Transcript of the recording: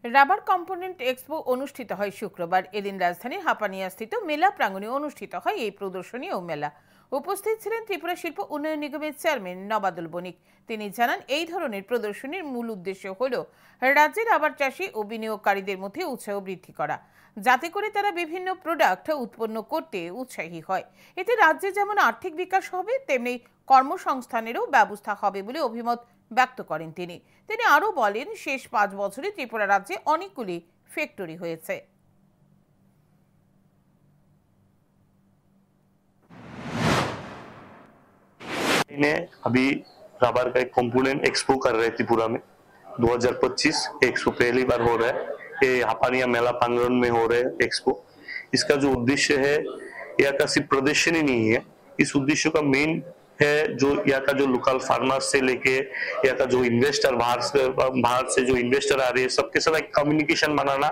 Rubber component expo অনুষ্ঠিত হয় শুক্রবার। এদিন রাজধানীর হাপানিয়াস্থিত মেলা প্রাঙ্গণে অনুষ্ঠিত হয় এই প্রদর্শনী ও মেলা। উপস্থিত ছিলেন ত্রিপুরা শিল্প উন্নয়ন নিগমের চেয়ারম্যান নবাদুল বণিক। তিনি জানান, এই ধরনের প্রদর্শনীর মূল উদ্দেশ্য হল রাজ্যের রাবার চাষী ও বিনিয়োগকারীদের মধ্যে উৎসাহ বৃদ্ধি করা, যাতে করে তারা বিভিন্ন প্রোডাক্ট উৎপন্ন করতে উৎসাহী হয়। এতে রাজ্যে যেমন আর্থিক বিকাশ হবে, তেমনি কর্মসংস্থানেরও ব্যবস্থা হবে বলে অভিমত ব্যক্ত করেন তিনি। তিনি আরও বলেন, শেষ 5 বছরে ত্রিপুরা রাজ্যে অনেকগুলি ফ্যাক্টরি হয়েছে। अभी रबर का एक कंपोनेंट एक्सपो कर रहे थे त्रिपुरा में 2025 एक्सपो पहली बार हो रहा है। ये हापानिया मेला प्रांगण में हो रहा है एक्सपो। इसका जो उद्देश्य है, यह का सिर्फ प्रदर्शनी नहीं है। इस उद्देश्य का मेन है जो यहाँ का जो लोकल फार्मर्स से लेके यहाँ का जो इन्वेस्टर बाहर से जो इन्वेस्टर आ रहे हैं, सबके साथ एक कम्युनिकेशन बनाना।